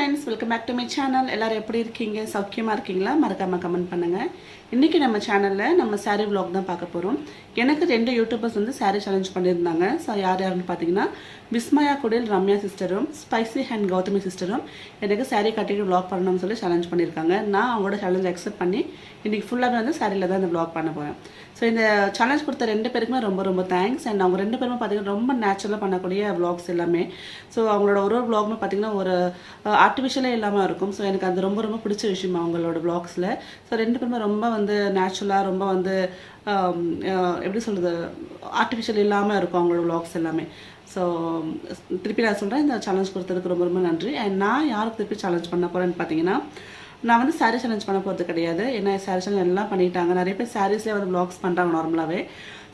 friends, welcome back to my channel. எல்லாரும் எப்படி இருக்கீங்க? சௌக்கியமா இருக்கீங்களா? மறக்காம கமெண்ட் பண்ணுங்க. இன்னைக்கு நம்ம சேனல்ல நம்ம saree vlog தான் பார்க்க போறோம். எனக்கு ரெண்டு யூடியூபர்ஸ் வந்து saree challenge பண்ணிருந்தாங்க. சோ யார் யாருன்னு பாத்தீங்கன்னா விஸ்மயா குடில் ரம்யா சிஸ்டரும் ஸ்பைசி ஹேண்ட் கௌதமி சிஸ்டரும் எனக்கு saree கட்டிட்டு vlog பண்ணணும்னு சொல்லி challenge பண்ணிருக்காங்க. நான் அவங்களோட challenge accept பண்ணி இன்னைக்கு ஃபுல்லாவே வந்து sareeல தான் இந்த vlog பண்ண போறேன். சோ இந்த challenge கொடுத்த ரெண்டு பேருக்குமே ரொம்ப தேங்க்ஸ். and அவங்க ரெண்டு பேருமே பாத்தீங்கன்னா ரொம்ப நேச்சுரலா பண்ணக்கூடிய vlogs எல்லாமே. சோ அவங்களோட ஒரு vlogமே பாத்தீங்கன்னா ஒரு ஆர்டிஃபிஷியலே இல்லாம இருக்கும். சோ எனக்கு அது ரொம்ப பிடிச்ச விஷயம் அவங்களோட vlogsல. சோ ரெண்டு பேருமே ரொம்ப வந்து நேச்சுரலா ரொம்ப வந்து எப்படி சொல்றது ஆர்டிஃபிஷியல் இல்லாம இருக்கும் அவங்களோட vlogs எல்லாமே. ஸோ திருப்பி நான் சொல்கிறேன், இந்த சேலஞ்ச் கொடுத்ததுக்கு ரொம்ப நன்றி. அண்ட் நான் யாருக்கு திருப்பி சேலஞ்ச் பண்ண போகிறேன்னு பார்த்தீங்கன்னா, நான் வந்து சாரீ சேலஞ்ச் பண்ண போகிறது கிடையாது. ஏன்னா சாரீ சேலஞ்ச் எல்லாம் பண்ணிட்டாங்க. நிறைய பேர் சாரீஸ்லேயே வந்து vlogs பண்ணுறாங்க நார்மலாகவே.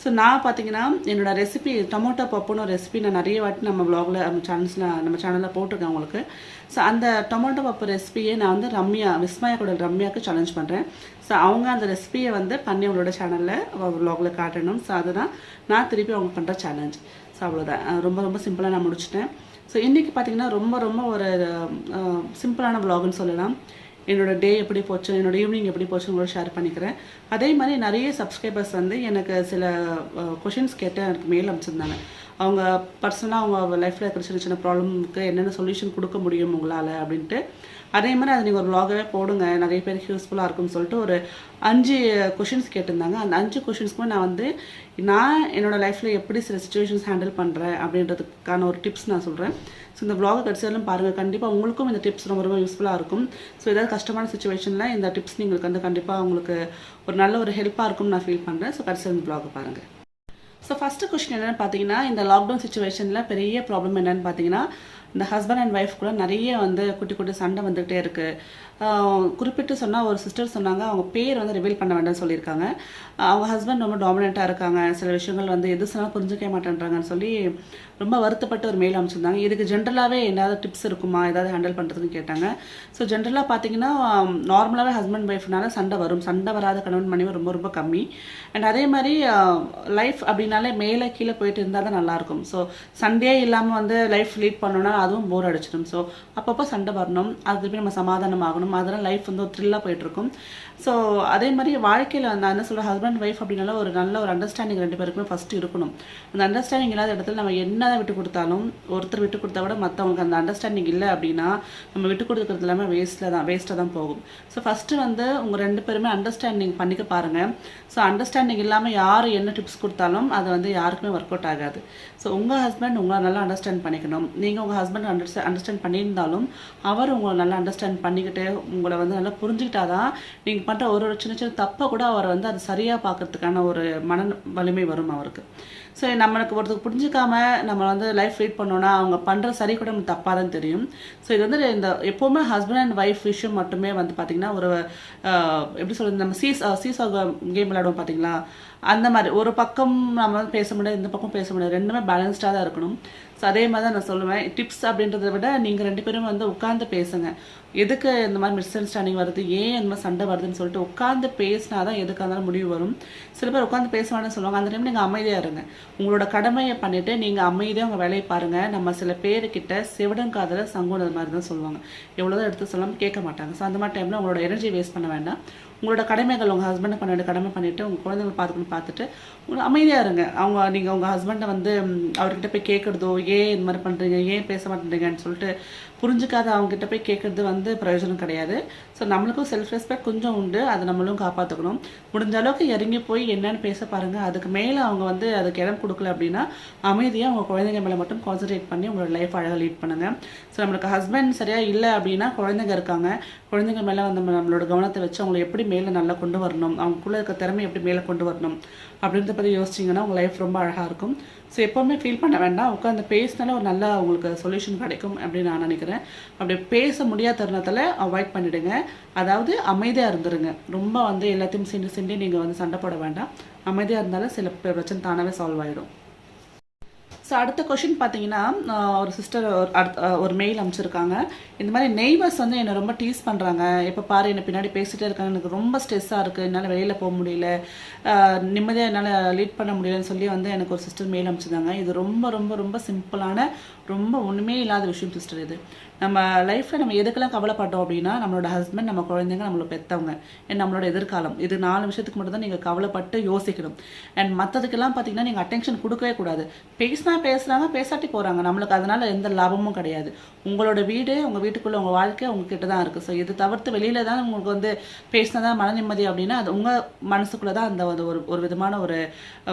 ஸோ நான் பார்த்தீங்கன்னா என்னோடய ரெசிபி டொமேட்டோ பப்புன்னு ஒரு ரெசிபி நான் நிறைய வாட்டி நம்ம vlogல நம்ம சேனலில் போட்டிருக்கேன் உங்களுக்கு. ஸோ அந்த டொமேட்டோ பப்பு ரெசிபியை நான் வந்து விஸ்மயா கூட ரம்யாவுக்கு சேலஞ்ச் பண்ணுறேன். ஸோ அவங்க அந்த ரெசிபியை வந்து பண்ணி அவங்களோட சேனலில் vlogல காட்டணும். ஸோ அதுதான் நான் திருப்பி அவங்க பண்ணுற சேலஞ்ச். ஸோ அவ்வளோதான், ரொம்ப சிம்பிளாக நான் முடிச்சிட்டேன். ஸோ இன்றைக்கி பார்த்தீங்கன்னா ரொம்ப ஒரு சிம்பிளான vlogன்னு சொல்லலாம். என்னோடய டே எப்படி போச்சு, என்னோடய ஈவினிங் எப்படி போச்சு உங்களோட ஷேர் பண்ணிக்கிறேன். அதே மாதிரி நிறைய சப்ஸ்கிரைபர்ஸ் வந்து எனக்கு சில கொஷின்ஸ் கேட்டு எனக்கு மெயில் அனுப்பிச்சிருந்தாங்க. அவங்க பர்சனலாக அவங்க லைஃப்பில் இருக்கிற சின்ன ப்ராப்ளமுக்கு என்னென்ன சொல்யூஷன் கொடுக்க முடியும் உங்களால் அப்படின்ட்டு. அதே மாதிரி அதை நீங்கள் ஒரு vlogவே போடுங்க, நிறைய பேருக்கு யூஸ்ஃபுல்லாக இருக்கும்னு சொல்லிட்டு ஒரு 5 கொஷின்ஸ் கேட்டிருந்தாங்க. அந்த 5 கொஷின்ஸ்க்குமே நான் என்னோடய லைஃப்பில் எப்படி சில சுச்சுவேஷன்ஸ் ஹேண்டில் பண்ணுறேன் அப்படின்றதுக்கான ஒரு டிப்ஸ் நான் சொல்கிறேன். ஸோ இந்த vlog கடைசியிலும் பாருங்கள், கண்டிப்பாக உங்களுக்கும் இந்த டிப்ஸ் ரொம்ப யூஸ்ஃபுல்லாக இருக்கும். ஸோ ஏதாவது கஷ்டமான சுச்சுவேஷனில் இந்த டிப்ஸ் உங்களுக்கு வந்து கண்டிப்பாக உங்களுக்கு ஒரு நல்ல ஒரு ஹெல்ப்பாக இருக்கும்னு நான் ஃபீல் பண்ணுறேன். ஸோ கடைசியில் இந்த vlog பாருங்கள். ஸோ ஃபஸ்ட்டு கொஸ்டின் என்னென்னு பார்த்தீங்கன்னா, இந்த லாக்டவுன் சுச்சுவேஷனில் பெரிய ப்ராப்ளம் என்னென்னு பார்த்தீங்கன்னா, இந்த ஹஸ்பண்ட் அண்ட் ஒய்ஃப் கூட நிறைய வந்து குட்டி சண்டை வந்துகிட்டே இருக்குது. குறிப்பிட்டு சொன்னால் ஒரு சிஸ்டர் சொன்னாங்க, அவங்க பேர் வந்து ரிவீல் பண்ண வேண்டாம்னு சொல்லியிருக்காங்க. அவங்க ஹஸ்பண்ட் ரொம்ப டாமினண்ட்டாக இருக்காங்க, சில விஷயங்கள் வந்து எது சொன்னாலும் புரிஞ்சுக்க மாட்டேன்றாங்கன்னு சொல்லி ரொம்ப வருத்தப்பட்டு ஒரு மெயில் அமைச்சிருந்தாங்க. இதுக்கு ஜென்ரலாகவே ஏதாவது டிப்ஸ் இருக்குமா, ஏதாவது ஹேண்டில் பண்ணுறதுன்னு கேட்டாங்க. ஸோ ஜென்ரலாக பார்த்தீங்கன்னா நார்மலாகவே ஹஸ்பண்ட் ஒய்ஃப்னால சண்டை வரும், சண்டை வராத கணவன் மனைவி ரொம்ப கம்மி. அண்ட் அதே மாதிரி லைஃப் அப்படின்னாலே மேலே கீழே போயிட்டு இருந்தால் தான் நல்லாயிருக்கும். ஸோ சண்டே இல்லாமல் வந்து லைஃப் லீட் பண்ணோன்னா அதுவும் போர் அடிச்சிடும். ஸோ அப்பப்போ சண்டை வரணும், அது திருப்பி நம்ம சமாதானம் ஆகணும், அதெல்லாம் லைஃப் வந்து ஒரு த்ரில்லாக போயிட்டுருக்கும். ஸோ அதே மாதிரி வாழ்க்கையில் நான் என்ன சொல்கிறேன், ஹஸ்பண்ட் ஒய்ஃப் அப்படின்னால ஒரு நல்ல ஒரு அண்டர்ஸ்டாண்டிங் ரெண்டு பேருக்குமே ஃபஸ்ட்டு இருக்கணும். அந்த அண்டர்ஸ்டாண்டிங் இல்லாத இடத்துல நம்ம என்ன விட்டு கொடுத்தாலும், ஒருத்தர் விட்டு கொடுத்தா விட மற்றவங்களுக்கு அந்த அண்டர்ஸ்டாண்டிங் இல்லை அப்படின்னா நம்ம விட்டு கொடுக்குறது எல்லாமே வேஸ்ட்டாக தான் போகும். ஸோ ஃபஸ்ட்டு வந்து உங்கள் ரெண்டு பேருமே அண்டர்ஸ்டாண்டிங் பண்ணிக்க பாருங்கள். ஸோ அண்டர்ஸ்டாண்டிங் இல்லாமல் யார் என்ன டிப்ஸ் கொடுத்தாலும் அது வந்து யாருக்குமே ஒர்க் அவுட் ஆகாது. ஸோ உங்கள் ஹஸ்பண்ட் உங்களை நல்லா அண்டர்ஸ்டாண்ட் பண்ணிக்கணும். நீங்கள் உங்கள் ஹஸ்பண்ட் அண்டர்ஸ்டாண்ட் பண்ணியிருந்தாலும் அவர் உங்களை நல்லா அண்டர்ஸ்டாண்ட் பண்ணிக்கிட்டு உங்களை வந்து நல்லா புரிஞ்சுக்கிட்டாதான் நீங்கள் பண்ணுற ஒரு சின்ன தப்பை கூட அவர் வந்து அது சரியாக பார்க்கறதுக்கான ஒரு மன வலிமை வரும் அவருக்கு. ஸோ நம்மளுக்கு ஒருத்தருக்கு புரிஞ்சிக்காம நம்ம வந்து லைஃப் லீட் பண்ணோன்னா அவங்க பண்ணுற சரி கூட நமக்கு தப்பாக தான் தெரியும். ஸோ இது வந்து இந்த எப்போவுமே ஹஸ்பண்ட் அண்ட் ஒய்ஃப் விஷயம் மட்டுமே வந்து பார்த்திங்கன்னா ஒரு எப்படி சொல்கிறது, நம்ம சீசா கேம் விளையாடுவோம் பார்த்தீங்களா, அந்த மாதிரி ஒரு பக்கம் நம்ம வந்து பேச முடியாது, இந்த பக்கம் பேச முடியாது, ரெண்டுமே பேலன்ஸ்டாக தான் இருக்கணும். ஸோ அதே மாதிரி தான் நான் சொல்லுவேன், டிப்ஸ் அப்படின்றத விட நீங்கள் ரெண்டு பேரும் வந்து உட்காந்து பேசுங்க. எதுக்கு இந்த மாதிரி மிஸ் அண்டர்ஸ்டாண்டிங் வருது, ஏன் இந்த மாதிரி சண்டை வருதுன்னு சொல்லிட்டு உட்காந்து பேசினா தான் எதுக்காக இருந்தாலும் முடிவு வரும். சில பேர் உட்காந்து பேசுவான்னு சொல்லுவாங்க, அந்த டைம் நீங்கள் அமைதியாக இருங்க, உங்களோட கடமையை பண்ணிவிட்டு நீங்கள் அமைதியாக உங்கள் வேலையை பாருங்கள். நம்ம சில பேருக்கிட்ட செவிடன் காதல சங்குனது மாதிரி தான் சொல்லுவாங்க, எவ்வளோதான் எடுத்து சொல்லாமல் கேட்க மாட்டாங்க. ஸோ அந்த மாதிரி டைமில் உங்களோட எனர்ஜி வேஸ்ட் பண்ண வேண்டாம். உங்களோட கடமைகள் உங்கள் ஹஸ்பண்டை பண்ண வேண்டிய கடமை பண்ணிவிட்டு உங்கள் குழந்தைங்களை பார்த்துட்டு அமைதியாக இருங்க. நீங்கள் உங்கள் ஹஸ்பண்டை வந்து அவர்கிட்ட போய் கேட்குறதோ, ஏன் இந்த மாதிரி பண்ணுறீங்க, ஏன் பேச மாட்டேங்கிறீங்கன்னு சொல்லிட்டு புரிஞ்சுக்காத அவங்ககிட்ட போய் கேட்குறது வந்து பிரயோஜனம் கிடையாது. ஸோ நம்மளுக்கும் செல்ஃப் ரெஸ்பெக்ட் கொஞ்சம் உண்டு, அதை நம்மளும் காப்பாற்றிக்கணும். முடிஞ்ச அளவுக்கு இறங்கி போய் என்னென்னு பேச பாருங்கள். அதுக்கு மேலே அவங்க வந்து அதுக்கு இடம் கொடுக்கல அப்படின்னா அமைதியாக உங்கள் குழந்தைங்க மேலே மட்டும் கான்சன்ட்ரேட் பண்ணி உங்களோட லைஃப் அழகாக லீட் பண்ணுங்கள். ஸோ நம்மளுக்கு ஹஸ்பண்ட் சரியாக இல்லை அப்படின்னா குழந்தைங்க இருக்காங்க, குழந்தைங்க மேலே வந்து நம்மளோட கவனத்தை வச்சு அவங்களை எப்படி மேலே நல்லா கொண்டு வரணும், அவங்களுக்குள்ளே இருக்க திறமை எப்படி மேலே கொண்டு வரணும் அப்படின்றத பற்றி யோசிச்சிங்கன்னா உங்கள் லைஃப் ரொம்ப அழகாக இருக்கும். ஸோ எப்போவுமே ஃபீல் பண்ண வேண்டாம், உட்காந்து பேசினாலும் ஒரு நல்ல உங்களுக்கு சொல்யூஷன் கிடைக்கும் அப்படின்னு நான் நினைக்கிறேன். அப்படி பேச முடியாத தருணத்தில் அவாய்ட் பண்ணிவிடுங்க, அதாவது அமைதியாக இருந்துருங்க. ரொம்ப வந்து எல்லாத்தையும் சிண்டி நீங்கள் வந்து சண்டை போட வேண்டாம், அமைதியாக இருந்தாலும் சில பிரச்சனை தானாகவே சால்வ் ஆகிடும். ஸோ அடுத்த கொஷின் பார்த்தீங்கன்னா ஒரு சிஸ்டர் ஒரு மெயில் அனுப்பிச்சிருக்காங்க. இந்த மாதிரி நெய்பர்ஸ் வந்து என்னை ரொம்ப டீஸ் பண்ணுறாங்க, எப்போ பாரு என்னை பின்னாடி பேசிகிட்டே இருக்காங்க, எனக்கு ரொம்ப ஸ்ட்ரெஸ்ஸாக இருக்குது, என்னால் வெளியில் போக முடியல, நிம்மதியாக என்னால் லீட் பண்ண முடியலன்னு சொல்லி வந்து எனக்கு ஒரு சிஸ்டர் மெயில் அனுப்பிச்சிருந்தாங்க. இது ரொம்ப ரொம்ப ரொம்ப சிம்பிளான ரொம்ப ஒன்றுமே இல்லாத விஷயம் சிஸ்டர். இது நம்ம லைஃப்பில் நம்ம எதுக்கெல்லாம் கவலைப்பட்டோம் அப்படின்னா நம்மளோட ஹஸ்பண்ட், நம்ம குழந்தைங்க, நம்மளை பெற்றவங்க, நம்மளோட எதிர்காலம், இது 4 விஷயத்துக்கு மட்டும் தான் நீங்கள் கவலைப்பட்டு யோசிக்கணும். அண்ட் மற்றதுக்கெல்லாம் பார்த்தீங்கன்னா நீங்கள் அட்டென்ஷன் கொடுக்கவே கூடாது. பேசுகிறாங்க, பேசாட்டி போகிறாங்க, நம்மளுக்கு அதனால் எந்த லாபமும் கிடையாது. உங்களோட வீடு, உங்கள் வீட்டுக்குள்ளே உங்கள் வாழ்க்கை உங்ககிட்ட தான் இருக்குது. ஸோ இது தவிர்த்து வெளியில் தான் உங்களுக்கு வந்து பேசினா தான் மன நிம்மதி அப்படின்னா அது உங்கள் மனசுக்குள்ளே தான் அந்த ஒரு விதமான ஒரு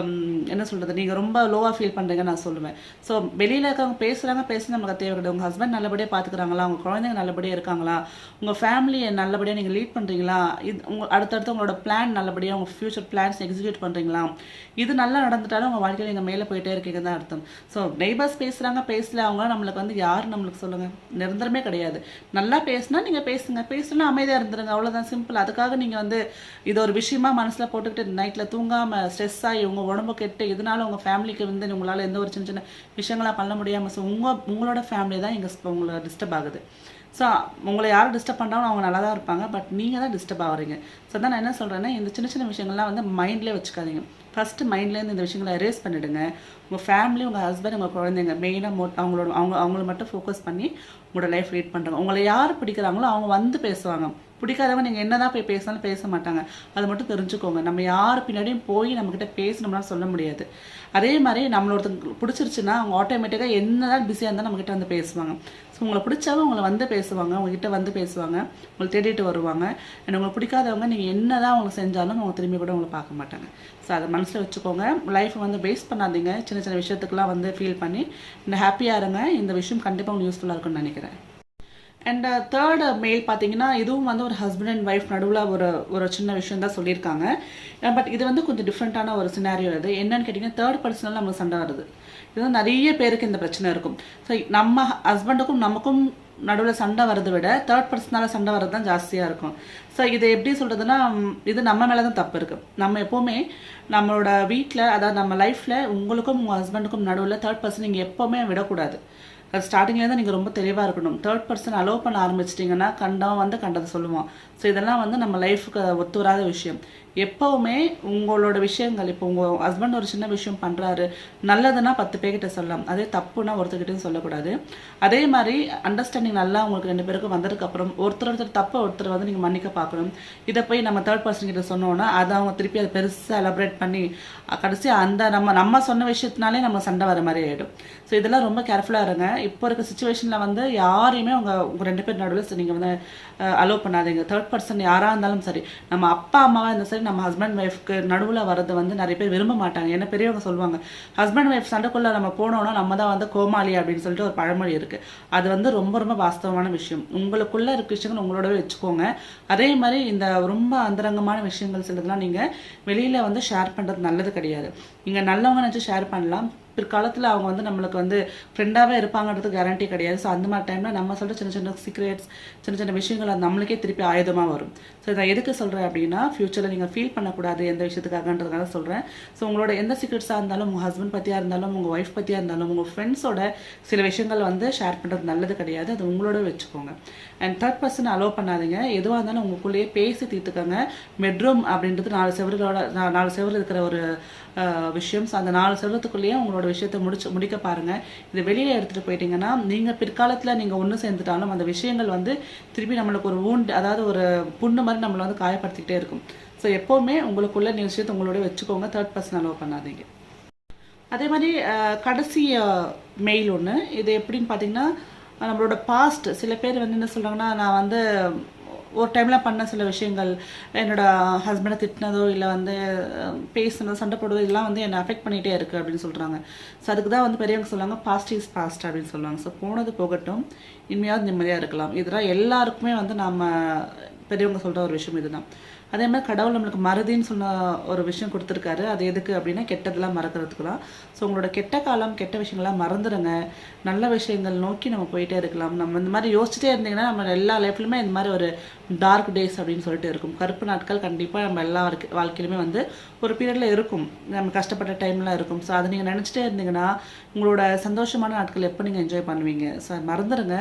என்ன சொல்கிறது, நீங்கள் ரொம்ப லோவாக ஃபீல் பண்ணுறீங்கன்னு நான் சொல்லுவேன். ஸோ வெளியில் இருக்கவங்க பேசி நமக்கு தேவை கிடையாது. உங்கள் ஹஸ்பண்ட் நல்லபடியாக பார்த்துக்கிறாங்களா, உங்கள் குழந்தைங்க நல்லபடியாக இருக்காங்களா, உங்கள் ஃபேமிலியை நல்லபடியாக நீங்கள் லீட் பண்ணுறீங்களா, இது அடுத்தடுத்து உங்களோட பிளான் நல்லபடியாக உங்கள் ஃப்யூச்சர் பிளான்ஸ் எக்ஸிக்யூட் பண்ணுறீங்களா, இது நல்லா நடந்துட்டாலும் உங்கள் வாழ்க்கையில் நீங்கள் மேலே போயிட்டே இருக்கீங்க தான் அர்த்தம். ஸோ நெய்பர்ஸ் பேசல அவங்க நம்மளுக்கு வந்து யார் நம்மளுக்கு சொல்லுங்கள், நிரந்தரமே கிடையாது. நல்லா பேசினா நீங்கள் பேசுனா அமைதியாக இருந்துருங்க, அவ்வளோதான், சிம்பிள். அதுக்காக நீங்கள் வந்து இது ஒரு விஷயமா மனசில் போட்டுக்கிட்டு நைட்டில் தூங்காமல் ஸ்ட்ரெஸ் ஆகி உங்கள் உடம்பு கெட்டு இதனால உங்கள் ஃபேமிலிக்கு வந்து உங்களால் எந்த ஒரு சின்ன சின்ன விஷயங்களாக பண்ண முடியாமல், ஸோ உங்களோட ஃபேமிலி தான் உங்களை டிஸ்டர்ப் ஆகுது. ஸோ உங்களை யாரும் டிஸ்டர்ப் பண்ணாலும் அவங்க நல்லா தான் இருப்பாங்க, பட் நீங்கள் தான் டிஸ்டர்ப் ஆகிறீங்க. ஸோ தான் நான் என்ன சொல்கிறேன்னா, இந்த சின்ன சின்ன விஷயங்கள்லாம் வந்து மைண்ட்லேயே வச்சுக்காதீங்க. ஃபஸ்ட்டு மைண்ட்லேருந்து இந்த விஷயங்களை எரேஸ் பண்ணிவிடுங்க. உங்கள் ஃபேமிலி, உங்கள் ஹஸ்பண்ட், உங்கள் குழந்தைங்க மெயினாக அவங்கள மட்டும் ஃபோக்கஸ் பண்ணி உங்களோட லைஃப் லீட் பண்ணுறாங்க. உங்களை யார் பிடிக்கிறாங்களோ அவங்க வந்து பேசுவாங்க. பிடிக்காதவங்க நீங்கள் என்ன தான் போய் பேசினாலும் பேச மாட்டாங்க. அது மட்டும் தெரிஞ்சுக்கோங்க. நம்ம யார் பின்னாடியும் போய் நம்மக்கிட்ட பேசணும்னா சொல்ல முடியாது. அதே மாதிரி நம்மளோட பிடிச்சிருச்சுன்னா அவங்க ஆட்டோமேட்டிக்காக என்ன தான் பிஸியாக இருந்தாலும் நம்மக்கிட்ட வந்து பேசுவாங்க. ஸோ உங்களை பிடிச்சவங்க உங்களை வந்து பேசுவாங்க, உங்ககிட்ட வந்து பேசுவாங்க, உங்களை தேடிட்டு வருவாங்க. அண்ட் உங்களுக்கு பிடிக்காதவங்க நீங்கள் என்ன தான் அவங்க செஞ்சாலும் அவங்க திரும்பி கூட உங்களை பார்க்க மாட்டாங்க. ஸோ அதை மனசில் வச்சுக்கோங்க. லைஃப்பை வந்து வேஸ்ட் பண்ணாதீங்க. சின்ன சின்ன விஷயத்துக்குலாம் வந்து ஃபீல் பண்ணி இந்த ஹாப்பியாக இருங்க. இந்த விஷயம் கண்டிப்பாக உங்களுக்கு யூஸ்ஃபுல்லாக இருக்கும்னு நினைக்கிறேன். அண்ட் தேர்ட் மெயில் பார்த்தீங்கன்னா இதுவும் வந்து ஒரு ஹஸ்பண்ட் அண்ட் ஒய்ஃப் நடுவில் ஒரு சின்ன விஷயம் தான் சொல்லியிருக்காங்க. பட் இது வந்து கொஞ்சம் டிஃப்ரெண்ட்டான ஒரு சினாரியோ. இது என்னன்னு கேட்டிங்கன்னா, தேர்ட் பர்சனல் நமக்கு சண்டை வருது. இது வந்து நிறைய பேருக்கு இந்த பிரச்சனை இருக்கும். ஸோ நம்ம ஹஸ்பண்டுக்கும் நமக்கும் நடுவில் சண்டை வரதை விட தேர்ட் பர்சனால் சண்டை வர்றது தான் ஜாஸ்தியாக இருக்கும். ஸோ இதை எப்படி சொல்கிறதுனா, இது நம்ம மேலே தான் தப்பு இருக்குது. நம்ம எப்போவுமே நம்மளோட வீட்டில், அதாவது நம்ம லைஃப்பில் உங்களுக்கும் உங்கள் ஹஸ்பண்டுக்கும் நடுவில் தேர்ட் பர்சன் நீங்கள் எப்போவுமே விடக்கூடாது. அது ஸ்டார்டிங்லேருந்து நீங்கள் ரொம்ப தெளிவாக இருக்கணும். தேர்ட் பர்சன் அலோவ் பண்ண ஆரம்பிச்சிட்டிங்கன்னா கண்டவன் வந்து கண்டதை சொல்லுவோம். ஸோ இதெல்லாம் வந்து நம்ம லைஃபுக்கு ஒத்து வராத விஷயம். எப்போவுமே உங்களோட விஷயங்கள், இப்போ உங்கள் ஹஸ்பண்ட் ஒரு சின்ன விஷயம் பண்ணுறாரு, நல்லதுன்னா 10 பேர்கிட்ட சொல்லலாம், அதே தப்புன்னா ஒருத்தர்கிட்டையும் சொல்லக்கூடாது. அதே மாதிரி அண்டர்ஸ்டாண்டிங் நல்லா உங்களுக்கு 2 பேருக்கும் வந்ததுக்கப்புறம் ஒருத்தர் தப்பை ஒருத்தர் வந்து நீங்கள் மன்னிக்க பார்க்கணும். இதை போய் நம்ம தேர்ட் பர்சன் கிட்ட சொன்னோன்னா அதை அவங்க திருப்பி அதை பெருசாக எலபரேட் பண்ணி கடைசி அந்த நம்ம சொன்ன விஷயத்தினாலே நம்ம சண்டை வர மாதிரி ஆகிடும். ஸோ இதெல்லாம் ரொம்ப கேர்ஃபுல்லாக இருங்க. இப்போ இருக்க சுச்சுவேஷனில் வந்து யாரையுமே உங்கள் 2 பேர் நடுவில் நீங்கள் வந்து அலோவ் பண்ணாதீங்க. தேர்ட் பர்சன் யாராக இருந்தாலும் சரி, நம்ம அப்பா அம்மாவாக இருந்தாலும் சரி, நம்ம ஹஸ்பண்ட் ஒய்ஃப்க்கு நடுவில் வரது வந்து நிறைய பேர் விரும்ப மாட்டாங்க. ஏன்னா பெரியவங்க சொல்லுவாங்க, ஹஸ்பண்ட் ஒய்ஃப் சண்டைக்குள்ளே நம்ம போனோன்னா நம்ம தான் வந்து கோமாளி அப்படின்னு சொல்லிட்டு ஒரு பழமொழி இருக்குது. அது வந்து ரொம்ப ரொம்ப வாஸ்தவமான விஷயம். உங்களுக்குள்ளே இருக்க விஷயங்கள் உங்களோடவே வச்சுக்கோங்க. அதே மாதிரி இந்த ரொம்ப அந்தரங்கமான விஷயங்கள் சிலதெல்லாம் நீங்கள் வெளியில் வந்து ஷேர் பண்ணுறது நல்லது கிடையாது. நீங்கள் நல்லவங்க நினச்சி ஷேர் பண்ணலாம், பிற்காலத்தில் அவங்க வந்து நம்மளுக்கு வந்து ஃப்ரெண்டாகவே இருப்பாங்கிறது கேரண்டி கிடையாது. ஸோ அந்த மாதிரி டைமில் நம்ம சொல்கிற சின்ன சின்ன சீக்ரெட்ஸ், சின்ன சின்ன விஷயங்கள் அது நம்மளுக்கே திருப்பி ஆயுதமாக வரும். ஸோ இதை எதுக்கு சொல்கிறேன் அப்படின்னா, ஃப்யூச்சரில் நீங்கள் ஃபீல் பண்ணக்கூடாது எந்த விஷயத்துக்காகன்றதுக்காக சொல்கிறேன். ஸோ உங்களோட எந்த சீக்ரெட்ஸாக இருந்தாலும், உங்கள் ஹஸ்பண்ட் பற்றியாக இருந்தாலும், உங்கள் ஒய்ஃப் பற்றியாக இருந்தாலும், உங்கள் ஃப்ரெண்ட்ஸோட சில விஷயங்கள் வந்து ஷேர் பண்ணுறது நல்லது கிடையாது. அது உங்களோட வச்சுக்கோங்க. அண்ட் தேர்ட் பர்சன் அலோவ் பண்ணாதீங்க. எதுவாக இருந்தாலும் உங்களுக்குள்ளேயே பேசி தீர்த்துக்கோங்க. பெட்ரூம் அப்படின்றது 4 செவரு இருக்கிற ஒரு விஷயம். ஸோ அந்த 4 செவரத்துக்குள்ளேயே உங்களோட விஷயத்தை முடிக்க பாருங்கள். இதை வெளியில் எடுத்துகிட்டு போயிட்டீங்கன்னா நீங்கள் பிற்காலத்தில் நீங்கள் ஒன்று சேர்ந்துட்டாலும் அந்த விஷயங்கள் வந்து திருப்பி நம்மளுக்கு ஒரு வூண்ட், அதாவது ஒரு புண்ணு மாதிரி நம்மளை வந்து காயப்படுத்திக்கிட்டே இருக்கும். ஸோ எப்போவுமே உங்களுக்குள்ள விஷயத்தை உங்களோட வச்சுக்கோங்க. தேர்ட் பர்சன் அலோவ் பண்ணாதீங்க. அதே மாதிரி கடைசி மெயில் ஒன்று. இது எப்படின்னு பார்த்தீங்கன்னா, நம்மளோட பாஸ்ட், சில பேர் வந்து என்ன சொல்கிறாங்கன்னா, நான் வந்து ஒரு டைமில் பண்ண சில விஷயங்கள், என்னோட ஹஸ்பண்டை திட்டினதோ இல்லை வந்து பேசுனதோ சண்டை போடுறதோ இதெல்லாம் வந்து என்னை அஃபெக்ட் பண்ணிகிட்டே இருக்குது அப்படின்னு சொல்கிறாங்க. ஸோ அதுக்கு தான் வந்து பெரியவங்க சொல்லுவாங்க, பாஸ்ட் இஸ் பாஸ்ட் அப்படின்னு சொல்லுவாங்க. ஸோ போனது போகட்டும், இனிமையாவது நிம்மதியாக இருக்கலாம். இதெல்லாம் எல்லாருக்குமே வந்து நம்ம பெரியவங்க சொல்கிற ஒரு விஷயம் இதுதான். அதே மாதிரி கடவுள் நம்மளுக்கு மறதின்னு சொன்ன ஒரு விஷயம் கொடுத்துருக்காரு. அது எதுக்கு அப்படின்னா கெட்டதெல்லாம் மறக்கிறதுக்குலாம். ஸோ உங்களோட கெட்ட காலம், கெட்ட விஷயங்கள்லாம் மறந்துடுங்க. நல்ல விஷயங்கள் நோக்கி நம்ம போயிட்டே இருக்கலாம். நம்ம இந்த மாதிரி யோசிச்சுட்டே இருந்தீங்கன்னா நம்ம எல்லா லைஃப்லையுமே இந்த மாதிரி ஒரு டார்க் டேஸ் அப்படின்னு சொல்லிட்டு இருக்கும். கருப்பு நாட்கள் கண்டிப்பாக நம்ம எல்லா வாழ்க்கையிலுமே வந்து ஒரு பீரியடில் இருக்கும். நம்ம கஷ்டப்பட்ட டைம்லாம் இருக்கும். ஸோ அதை நீங்கள் நினச்சிட்டே இருந்தீங்கன்னா உங்களோட சந்தோஷமான நாட்கள் எப்போ நீங்கள் என்ஜாய் பண்ணுவீங்க? ஸோ மறந்துடுங்க.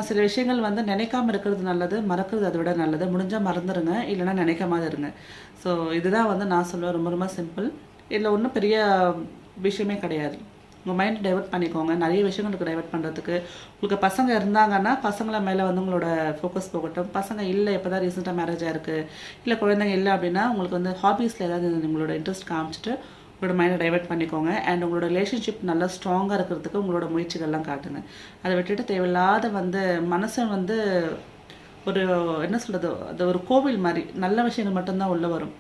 சில விஷயங்கள் வந்து நினைக்காம இருக்கிறது நல்லது, மறக்கிறது அதை விட நல்லது. முடிஞ்சால் மறந்துடுங்க, இல்லைனா நினைக்காம இருங்க. ஸோ இதுதான் வந்து நான் சொல்லுவேன். ரொம்ப ரொம்ப சிம்பிள். இதில் ஒன்றும் பெரிய விஷயமே கிடையாது. உங்கள் மைண்ட் டைவெர்ட் பண்ணிக்கோங்க. நிறைய விஷயங்களுக்கு டைவெர்ட் பண்ணுறதுக்கு. உங்களுக்கு பசங்க இருந்தாங்கன்னா பசங்களை மேலே வந்து உங்களோட ஃபோக்கஸ் போகட்டும். பசங்க இல்லை, இப்போ தான் ரீசெண்டாக மேரேஜ் ஆயிருக்கு, இல்லை குழந்தைங்க இல்லை அப்படின்னா உங்களுக்கு வந்து ஹாபீஸில் ஏதாவது உங்களோட இன்ட்ரெஸ்ட் காமிச்சிட்டு உங்களோட மைண்டை டைவெர்ட் பண்ணிக்கோங்க. அண்ட் உங்களோட ரிலேஷன்ஷிப் நல்லா ஸ்ட்ராங்காக இருக்கிறதுக்கு உங்களோட முயற்சிகள்லாம் காட்டுங்க. அதை விட்டுட்டு தேவையில்லாத வந்து மனசை வந்து ஒரு என்ன சொல்கிறது, அது ஒரு கோவில் மாதிரி நல்ல விஷயங்கள் மட்டும்தான் உள்ளே வரும்.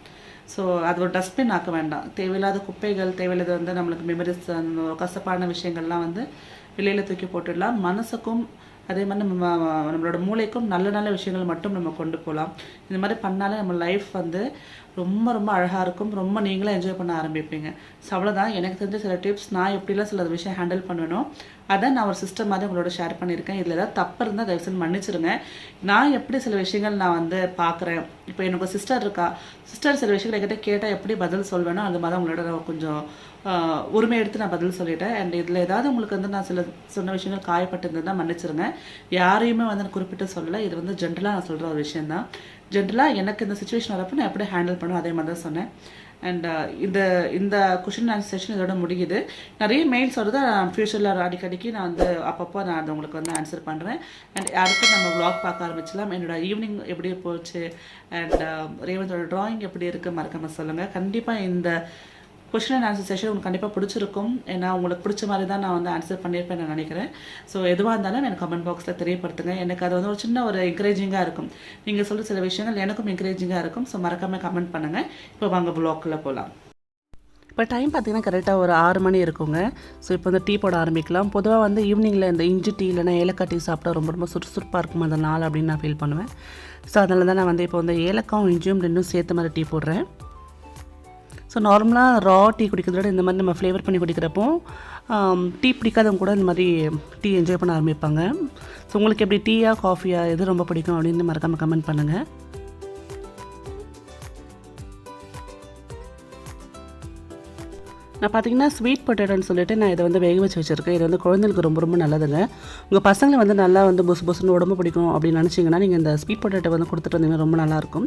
ஸோ அது ஒரு டஸ்ட்பின் ஆக்க வேண்டாம். தேவையில்லாத குப்பைகள், தேவையில்லாத வந்து நம்மளுக்கு மெமரிஸ், அந்த கசப்பான விஷயங்கள்லாம் வந்து வெளியில் தூக்கி போட்டுடலாம். மனசுக்கும் அதே மாதிரி நம்மளோட மூளைக்கும் நல்ல நல்ல விஷயங்கள் மட்டும் நம்ம கொண்டு போகலாம். இந்த மாதிரி பண்ணாலே நம்ம லைஃப் வந்து ரொம்ப ரொம்ப அழகாக இருக்கும். ரொம்ப நீங்களும் என்ஜாய் பண்ண ஆரம்பிப்பீங்க. ஸோ அவ்வளோதான் எனக்கு தெரிஞ்ச சில டிப்ஸ். நான் எப்படிலாம் சில விஷயம் ஹேண்டில் பண்ணணும் அதை நான் ஒரு சிஸ்டம் மாதிரி உங்களோட ஷேர் பண்ணியிருக்கேன். இதில் ஏதாவது தப்பு இருந்தால் தயவுசெய்து மன்னிச்சிருங்க. நான் எப்படி சில விஷயங்கள் நான் வந்து பார்க்குறேன். இப்போ எனக்கு ஒரு சிஸ்டர் இருக்கா. சிஸ்டர் சில விஷயங்கள் என்கிட்ட கேட்டால் எப்படி பதில் சொல்வேனோ அது மாதிரி உங்களோட கொஞ்சம் உரிமை எடுத்து நான் பதில் சொல்லிட்டேன். அண்ட் இதில் ஏதாவது உங்களுக்கு வந்து நான் சில சொன்ன விஷயங்கள் காயப்பட்டிருந்ததுன்னா மன்னிச்சிருங்க. யாரையுமே வந்து நான் குறிப்பிட்டு சொல்லலை. இது வந்து ஜென்ரலாக நான் சொல்கிற ஒரு விஷயம் தான். ஜென்ரலாக எனக்கு இந்த சுச்சுவேஷன் வரப்போ நான் எப்படி ஹேண்டில் பண்ணுவேன் அதே மாதிரி தான் சொன்னேன். அண்ட் இந்த கொஷின் ஆன்சர் செஷன் இதோட முடியுது. நிறைய மெயில்ஸ் வருது. ஃபியூச்சரில் அடிக்கடிக்கு நான் வந்து அப்பப்போ நான் அதை உங்களுக்கு வந்து ஆன்சர் பண்ணுறேன். அண்ட் அடுத்து நம்ம வ்ளாக் பார்க்க ஆரம்பிச்சலாம். என்னோட ஈவினிங் எப்படி போச்சு அண்ட் ரேவந்தோட ட்ராயிங் எப்படி இருக்குது மறக்காம சொல்லுங்கள். கண்டிப்பாக இந்த கொஷின் அண்ட் ஆன்சர் செஷன் உங்களுக்கு கண்டிப்பாக பிடிச்சிருக்கும். ஏன்னா உங்களுக்கு பிடிச்ச மாதிரி தான் நான் வந்து ஆன்சர் பண்ணியிருப்பேன் நான் நினைக்கிறேன். ஸோ எதுவாக இருந்தாலும் எனக்கு கமெண்ட் பாக்ஸில் தெரியப்படுத்துங்க. எனக்கு அது வந்து ஒரு சின்ன ஒரு என்கரேஜிங்காக இருக்கும். நீங்கள் சொல்ல சில விஷயங்கள் எனக்கும் என்கரேஜிங்காக இருக்கும். ஸோ மறக்காமல் கமெண்ட் பண்ணுங்கள். இப்போ வாங்க வ்ளாக்கில் போகலாம். இப்போ டைம் பார்த்திங்கன்னா கரெக்டாக ஒரு 6 மணி இருக்குங்க. ஸோ இப்போ வந்து டீ போட ஆரம்பிக்கலாம். பொதுவாக வந்து ஈவினிங்கில் இந்த இஞ்சி டீ இல்லைனா ஏலக்காய் டீ சாப்பிட்டா ரொம்ப ரொம்ப சுறுசுறுப்பாக இருக்கும் அந்த நாள் அப்படின்னு நான் ஃபீல் பண்ணுவேன். ஸோ அதனால தான் நான் வந்து இப்போ வந்து ஏலக்காயும் இஞ்சியும் ரெண்டும் சேர்த்த மாதிரி டீ போடுறேன். ஸோ நார்மலாக ரா டீ குடிக்கிறத விட இந்த மாதிரி நம்ம ஃப்ளேவர் பண்ணி குடிக்கிறப்போ டீ பிடிக்காதவங்க கூட இந்த மாதிரி டீ என்ஜாய் பண்ண ஆரம்பிப்பாங்க. ஸோ உங்களுக்கு எப்படி டீயா காஃபியா எது ரொம்ப பிடிக்கும் அப்படின்னு மறக்காமல் கமெண்ட் பண்ணுங்கள். நான் பார்த்தீங்கன்னா ஸ்வீட் பொட்டேட்டோன்னு சொல்லிட்டு நான் இதை வந்து வேக வச்சு வச்சுருக்கேன். இது வந்து குழந்தைங்களுக்கு ரொம்ப ரொம்ப நல்லதுங்க. உங்கள் பசங்களை வந்து நல்லா வந்து பொசுன்னு உடம்பு பிடிக்கும் அப்படின்னு நினச்சிங்கன்னா நீங்கள் இந்த ஸ்வீட் பொட்டேட்டோ வந்து கொடுத்துட்டு வந்தீங்கன்னா ரொம்ப நல்லாயிருக்கும்.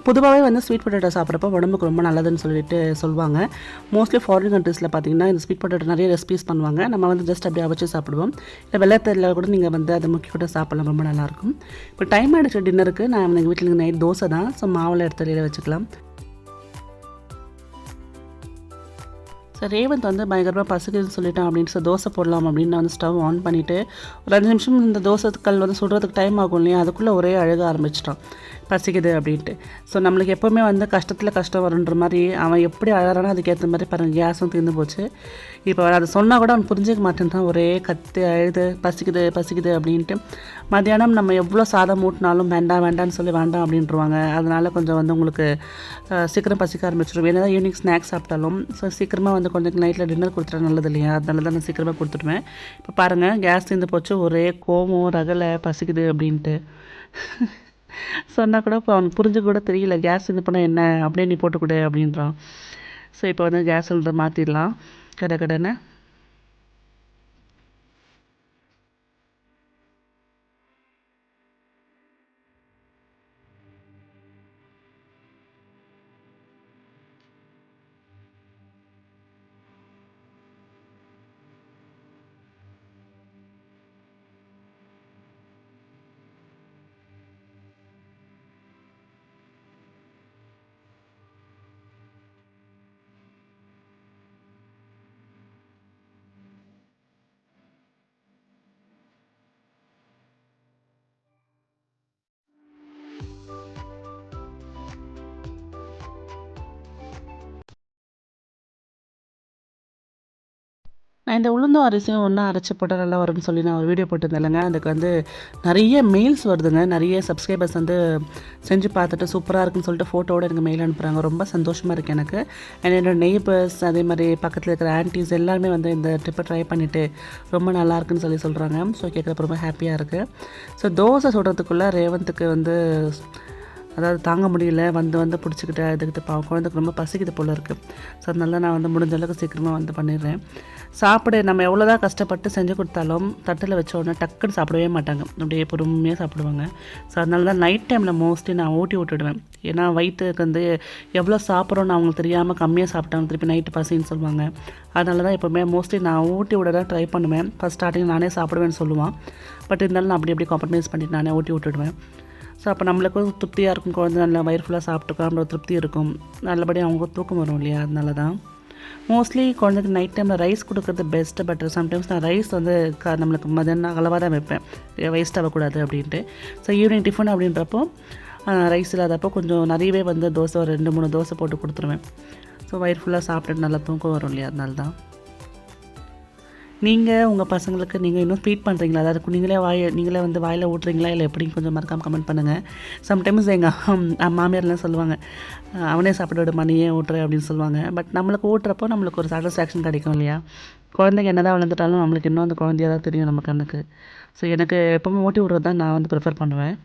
பொதுவாகவே வந்து ஸ்வீட் பொட்டேட்டோ சாப்பிட்றப்ப உடம்புக்கு ரொம்ப நல்லதுன்னு சொல்லிட்டு சொல்லுவாங்க. மோஸ்ட்லி ஃபாரின் கண்ட்ரீஸில் பார்த்தீங்கன்னா இந்த ஸ்வீட் பொட்டேட்டோ நிறைய ரெசிபீஸ் பண்ணுவாங்க. நம்ம வந்து ஜஸ்ட் அப்படியே வச்சு சாப்பிடுவோம். இல்லை வெள்ளத்தில் கூட நீங்கள் வந்து அதை முக்கிய கூட சாப்பிடலாம். ரொம்ப நல்லாயிருக்கும். இப்போ டைம் ஆகிடுச்சு டின்னருக்கு. நான் எங்கள் வீட்டில் நைட் தோசை தான். ஸோ மாவில் எடுத்து வெளியில் வச்சுக்கலாம். ஸோ ரேவந்த் வந்து பயங்கரமாக பசிக்குதுன்னு சொல்லிட்டான் அப்படின்ட்டு தோசை போடலாம் அப்படின்னு நான் வந்து ஸ்டவ் ஆன் பண்ணிவிட்டு ஒரு 5 நிமிஷம் இந்த தோசைக்கல் வந்து சுடுறதுக்கு டைம் ஆகும் இல்லையா, அதுக்குள்ளே ஒரே அழுக ஆரம்பிச்சிட்டான் பசிக்குது அப்படின்ட்டு. ஸோ நம்மளுக்கு எப்போவுமே வந்து கஷ்டத்தில் கஷ்டம் வருன்ற மாதிரி அவன் எப்படி அழறானோ அதுக்கேற்ற மாதிரி பாருங்கள் கேஸும் தீர்ந்து போச்சு. இப்போ அதை சொன்னால் கூட அவன் புரிஞ்சிக்க மாட்டேன்ட்டான். ஒரே கத்து அழுது பசிக்குது பசிக்குது அப்படின்ட்டு. மத்தியானம் நம்ம எவ்வளோ சாதம் ஊட்டினாலும் வேண்டாம் வேண்டாம்னு சொல்லி வேண்டாம் அப்படின்ட்டுருவாங்க. அதனால் கொஞ்சம் வந்து உங்களுக்கு சீக்கிரம் பசிக்க ஆரம்பிச்சிடும். வேணா ஈவினிங் ஸ்நாக்ஸ் சாப்பிட்டாலும் ஸோ சீக்கிரமாக வந்து கொஞ்சம் நைட்டில் டின்னர் கொடுத்துட்டா நல்லது இல்லையா, அதனால தான் நான் சீக்கிரமாக கொடுத்துடுவேன். இப்போ பாருங்கள் கேஸ் தீர்ந்து போச்சு. ஒரே கோவம் ரகலை பசிக்குது அப்படின்ட்டு சொன்னால் கூட இப்போ அவனுக்கு புரிஞ்சு கூட தெரியல. கேஸ் இது பண்ணால் என்ன அப்படியே நீ போட்டுக்கொடு அப்படின்றான். ஸோ இப்போ வந்து கேஸ் சிலிண்டர் மாற்றிடலாம் கடை. நான் இந்த உளுந்தும் அரிசியும் ஒன்றா அரைச்சி போட்டால் நல்லா வரும்னு சொல்லி நான் ஒரு வீடியோ போட்டிருந்தேன்லங்க. அதுக்கு வந்து நிறைய மெயில்ஸ் வருதுங்க. நிறைய சப்ஸ்கிரைபர்ஸ் வந்து செஞ்சு பார்த்துட்டு சூப்பராக இருக்குன்னு சொல்லிட்டு ஃபோட்டோவோட எனக்கு மெயில் அனுப்புகிறாங்க. ரொம்ப சந்தோஷமாக இருக்குது எனக்கு. அண்ட் என்னோடய நெய்பர்ஸ் அதே மாதிரி பக்கத்தில் இருக்கிற ஆன்ட்டிஸ் எல்லாருமே வந்து இந்த ட்ரிப்பை ட்ரை பண்ணிவிட்டு ரொம்ப நல்லா இருக்குன்னு சொல்லி சொல்கிறாங்க. ஸோ கேட்குறப்ப ரொம்ப ஹாப்பியாக இருக்குது. ஸோ தோசை சுடுறதுக்குள்ளே ரேவந்துக்கு வந்து அதாவது தாங்க முடியல, வந்து பிடிச்சிக்கிட்டு இதுக்கிட்டு குழந்தைக்கு ரொம்ப பசிக்குது போல் இருக்குது. ஸோ அதனால நான் வந்து முடிஞ்ச அளவுக்கு சீக்கிரமாக வந்து பண்ணிடுறேன். சாப்பிட நம்ம எவ்வளோ தான் கஷ்டப்பட்டு செஞ்சு கொடுத்தாலும் தட்டில் வச்ச உடனே டக்குன்னு சாப்பிடவே மாட்டாங்க, அப்படியே பொறுமையாக சாப்பிடுவாங்க. ஸோ அதனால தான் நைட் டைமில் மோஸ்ட்லி நான் ஊட்டி விட்டுடுவேன். ஏன்னா வயிற்றுக்கு வந்து எவ்வளோ சாப்பிட்றோன்னு அவங்களுக்கு தெரியாமல் கம்மியாக சாப்பிட்டாங்க திருப்பி நைட்டு பசின்னு சொல்லுவாங்க. அதனால தான் எப்போவுமே மோஸ்ட்லி நான் ஊட்டி விட தான் ட்ரை பண்ணுவேன். ஃபஸ்ட் ஸ்டார்டிங் நானே சாப்பிடுவேன்னு சொல்லுவான். பட் இருந்தாலும் நான் அப்படி காம்ப்ரமைஸ் பண்ணிவிட்டு நானே ஊட்டி விட்டுடுவேன். ஸோ அப்போ நம்மளுக்கும் திருப்தியாக இருக்கும், குழந்தை நல்லா வயிறு ஃபுல்லாக சாப்பிட்டுக்கான்ற திருப்தி இருக்கும், நல்லபடியாக அவங்க தூக்கம் வரும் இல்லையா. அதனால தான் மோஸ்ட்லி குழந்தைக்கு நைட் டைமில் ரைஸ் கொடுக்குறது பெஸ்ட்டு. பட் சம்டைம்ஸ் நான் ரைஸ் வந்து நம்மளுக்கு மதியானம் அளவாக தான் வைப்பேன், வேஸ்ட் ஆகக்கூடாது அப்படின்ட்டு. ஸோ ஈவினிங் டிஃபன் அப்படின்றப்போ ரைஸ் இல்லாதப்போ கொஞ்சம் நிறையவே வந்து தோசை ஒரு 2-3 தோசை போட்டு கொடுத்துருவேன். ஸோ வயிறு ஃபுல்லாக சாப்பிட்டுட்டு நல்லா தூக்கம் வரும் இல்லையா. அதனால தான் நீங்கள் உங்கள் பசங்களுக்கு நீங்கள் இன்னும் ஃபீட் பண்ணுறீங்களா, அதாவது நீங்களே வந்து வாயில் ஊட்டுறீங்களா இல்லை எப்படின்னு கொஞ்சம் மறக்காமல் கமெண்ட் பண்ணுங்கள். சம்டைம்ஸ் எங்கள் மாமியார்லாம் சொல்லுவாங்க, அவனே சாப்பிட விடுமா நீயே ஊட்டுற அப்படின்னு சொல்லுவாங்க. பட் நம்மளுக்கு ஊட்டுறப்போ நம்மளுக்கு ஒரு சாட்டிஸ்ஃபேக்ஷன் கிடைக்கும் இல்லையா. குழந்தைங்க என்ன தான் வளர்ந்துட்டாலும் நம்மளுக்கு இன்னும் அந்த குழந்தையாக தான் தெரியும் நம்ம கண்ணுக்கு. ஸோ எனக்கு எப்போவுமே ஊட்டி விட்றது தான் நான் வந்து ப்ரிஃபர் பண்ணுவேன்.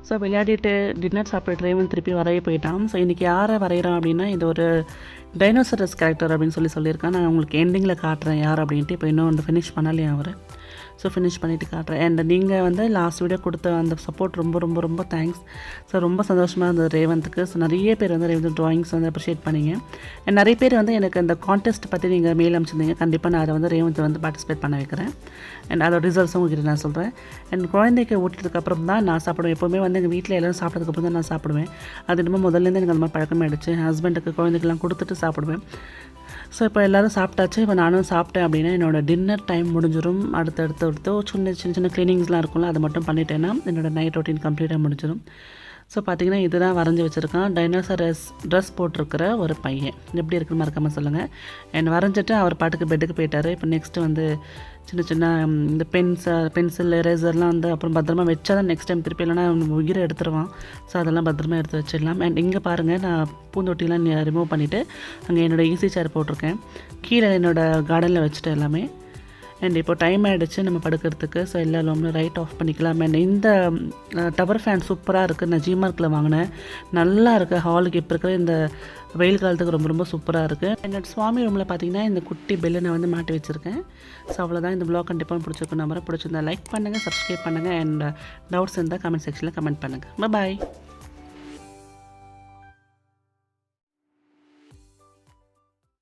ஸோ விளையாடிட்டு டின்னர் சாப்பிட்டு ரேவன் திருப்பி வரைய போயிட்டான். ஸோ இன்றைக்கி யாரை வரைகிறான் அப்படின்னா, இது ஒரு டைனோசரஸ் கேரக்டர் அப்படின்னு சொல்லியிருக்கான். நான் உங்களுக்கு எண்டிங்கில் காட்டுறேன் யார் அப்படின்ட்டு. இப்போ இன்னும் வந்து ஃபினிஷ் பண்ணலையே அவர். ஸோ ஃபினிஷ் பண்ணிவிட்டு காட்டுறேன். அண்ட் நீங்கள் வந்து லாஸ்ட் வீடியோ கொடுத்த அந்த சப்போர்ட் ரொம்ப ரொம்ப ரொம்ப தேங்க்ஸ். ஸோ ரொம்ப சந்தோஷமாக இருந்தது ரேவந்துக்கு. ஸோ நிறைய பேர் வந்து ரேவந்த் ட்ராயிங்ஸ் வந்து அப்ரிஷியேட் பண்ணிங்க. அண்ட் நிறைய பேர் வந்து எனக்கு அந்த கான்டெஸ்ட் பற்றி நீங்கள் மெயில் அனுப்பிச்சிருந்தீங்க. கண்டிப்பாக நான் அதை வந்து ரேவந்த் வந்து பார்ட்டிசிபேட் பண்ண வைக்கிறேன். அண்ட் அதோட ரிசல்ட்ஸும் உங்கள்கிட்ட நான் சொல்கிறேன். அண்ட் குழந்தைக்கு ஊட்டினதுக்கப்புறம் தான் நான் சாப்பிடுவேன். எப்போவுமே வந்து எங்கள் வீட்டில் எல்லோரும் சாப்பிட்டதுக்கப்புறம் தான் நான் சாப்பிடுவேன். அது இன்னும் முதல்லேருந்து எனக்கு அந்த மாதிரி பழக்கமாகிடுச்சு. ஹஸ்பண்டுக்கு குழந்தைக்கெல்லாம் கொடுத்துட்டு சாப்பிடுவேன். ஸோ இப்போ எல்லோரும் சாப்பிட்டாச்சு. இப்போ நானும் சாப்பிட்டேன் அப்படின்னா என்னோடய டின்னர் டைம் முடிஞ்சிடும். அடுத்து சின்ன சின்ன க்ளீனிங்ஸ்லாம் இருக்கும்ல, அதை மட்டும் பண்ணிட்டேன்னா என்னோடய நைட் ரொட்டீன் கம்ப்ளீட்டாக முடிஞ்சிடும். ஸோ பார்த்திங்கன்னா இதுதான் வரைஞ்சி வச்சுருக்கான். டைனோசரஸ் ட்ரெஸ் போட்டிருக்கிற ஒரு பையன். எப்படி இருக்குன்னு மறக்காமல் சொல்லுங்கள். அண்ட் வரைஞ்சிட்டு அவர் பாட்டுக்கு பெட்டுக்கு போயிட்டார். இப்போ நெக்ஸ்ட்டு வந்து சின்ன இந்த பென்சில் எரேசர்லாம் வந்து அப்புறம் பத்திரமா வச்சா தான் நெக்ஸ்ட் டைம் திருப்பி இல்லைனா உயிரை எடுத்துருவான். ஸோ அதெல்லாம் பத்திரமா எடுத்து வச்சிடலாம். அண்ட் இங்கே பாருங்கள், நான் பூந்தொட்டிலாம் ரிமூவ் பண்ணிவிட்டு அங்கே என்னோடய ஈஸி சேர் போட்டிருக்கேன். கீழே என்னோடய கார்டனில் வச்சுட்டேன் எல்லாமே. அண்ட் இப்போ டைம் ஆகிடுச்சு நம்ம படுக்கிறதுக்கு. ஸோ எல்லா ரூம்லையும் லைட் ஆஃப் பண்ணிக்கலாம். அண்ட் இந்த டவர் ஃபேன் சூப்பராக இருக்குது. நான் ஜிமார்க்கில் வாங்கினேன், நல்லா இருக்குது. ஹாலுக்கு இப்போ இருக்கிற இந்த வெயில் காலத்துக்கு ரொம்ப ரொம்ப சூப்பராக இருக்குது. என்னோடய சுவாமி ரூமில் பார்த்தீங்கன்னா இந்த குட்டி பெல்லை நான் வந்து மாட்டி வச்சுருக்கேன். ஸோ அவ்வளோதான். இந்த வ்ளாக் கண்டிப்பாக பிடிச்சிருக்கும். நம்பரை பிடிச்சிருந்தா லைக் பண்ணுங்கள், சப்ஸ்கிரைப் பண்ணுங்கள். அண்ட் டவுட்ஸ் இருந்தால் கமெண்ட் செக்ஷனில் கமெண்ட் பண்ணுங்கள். பாய்.